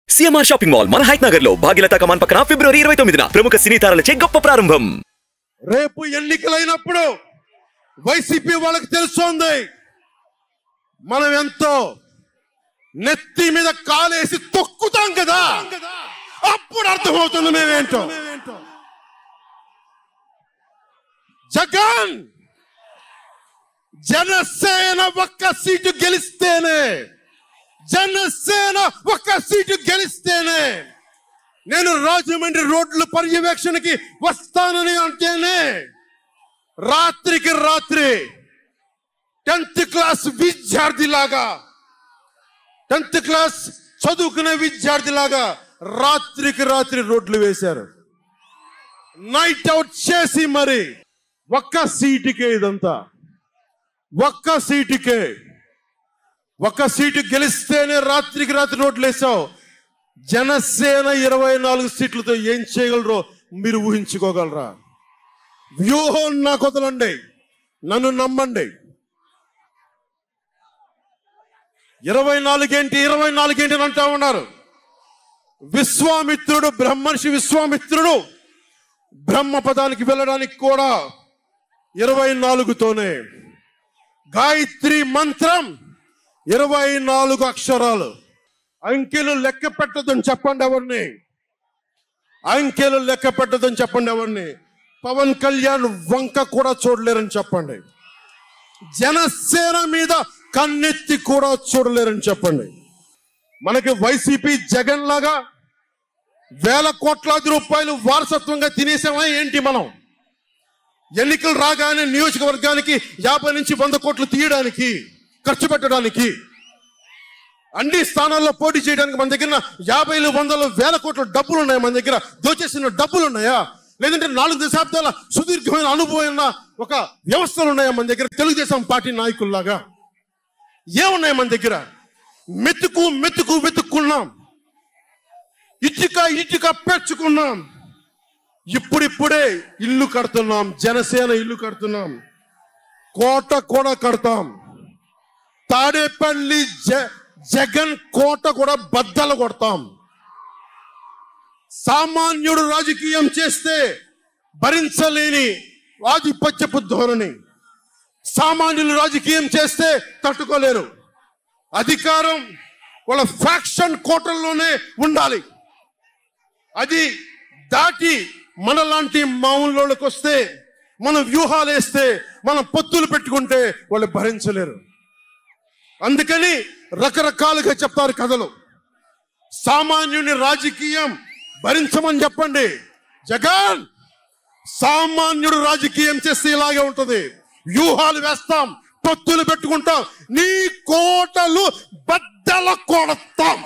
CMR shopping mall మన height Nagar లో భాగ్యలతా కమాన్ పక్కన ఫిబ్రవరి 29న ప్రముఖ సినీ తారలచే గొప్ప ప్రారంభం. రేపు ఎన్నికలైనప్పుడు వైసీపీ వాళ్ళకి తెలుస్తోంది మనం ఎంతో నెత్తి మీద కాలేసి తొక్కుతాం కదా, అప్పుడు అర్థమవుతుంది మేమేంటో. జగన్ జనసేన ఒక్క సీటు గెలిస్తేనే, జనసేన ఒక్క సీటు గెలిస్తేనే నేను రాజమండ్రి రోడ్ల పర్యవేక్షణకి వస్తానని అంటేనే రాత్రికి రాత్రి 10th క్లాస్ విద్యార్థిలాగా, 10th క్లాస్ చదువుకునే విద్యార్థిలాగా రాత్రికి రాత్రి రోడ్లు వేశారు. నైట్ అవుట్ చేసి మరి ఒక్క సీటుకే ఇదంతా, ఒక్క సీటుకే, ఒక్క సీటు గెలిస్తేనే రాత్రికి రాత్రి రోడ్లు వేసావు. జనసేన 24 సీట్లతో ఏం చేయగలరో మీరు ఊహించుకోగలరా? వ్యూహం నాకు వదలండి, నన్ను నమ్మండి. 24 ఏంటి అని అంటా ఉన్నారు. విశ్వామిత్రుడు, బ్రహ్మర్షి విశ్వామిత్రుడు బ్రహ్మపదానికి వెళ్ళడానికి కూడా 24తోనే. గాయత్రి మంత్రం 24 అక్షరాలు. అంకెలు లెక్క పెట్టదని చెప్పండి ఎవరిని, అంకెలు లెక్క పెట్టదని చెప్పండి ఎవరిని. పవన్ కళ్యాణ్ వంక కూడా చూడలేరని చెప్పండి. జనసేన మీద కన్నెత్తి కూడా చూడలేరని చెప్పండి. మనకి వైసీపీ జగన్ లాగా వేల కోట్లాది రూపాయలు వారసత్వంగా తినేసామా ఏంటి? మనం ఎన్నికలు రాగానే నియోజకవర్గానికి 50 నుంచి 100 కోట్లు తీయడానికి, ఖర్చు పెట్టడానికి, అన్ని స్థానాల్లో పోటీ చేయడానికి మన దగ్గర 50, 100, 1000 కోట్ల డబ్బులు ఉన్నాయా? మన దగ్గర దోచేసిన డబ్బులు ఉన్నాయా? లేదంటే 4 దశాబ్దాల సుదీర్ఘమైన అనుభవం ఉన్న ఒక వ్యవస్థలు ఉన్నాయా మన దగ్గర? తెలుగుదేశం పార్టీ నాయకుల్లాగా ఏమున్నాయి మన దగ్గర? వెతుక్కున్నాం, ఇటుక పెంచుకున్నాం. ఇప్పుడిప్పుడే ఇల్లు కడుతున్నాం, జనసేన ఇల్లు కడుతున్నాం, కోట కూడా కడతాం. తాడేపల్లి జగన్ కోట కూడా బద్దలు కొడతాం. సామాన్యుడు రాజకీయం చేస్తే భరించలేని ఆధిపత్యపు ధోరణి, సామాన్యులు రాజకీయం చేస్తే తట్టుకోలేరు. అధికారం వాళ్ళ ఫ్యాక్షన్ కోటల్లోనే ఉండాలి. అది దాటి మనలాంటి మామూలులోకి వస్తే, మనం వ్యూహాలు వేస్తే, మనం పొత్తులు పెట్టుకుంటే వాళ్ళు భరించలేరు. అందుకని రకరకాలుగా చెప్తారు కథలు. సామాన్యుని రాజకీయం భరించమని చెప్పండి. జగన్ సామాన్యుడు రాజకీయం చేస్తే ఇలాగే ఉంటది. వ్యూహాలు వేస్తాం, పొత్తులు పెట్టుకుంటాం, నీ కోటలు బద్దల కొడతాం.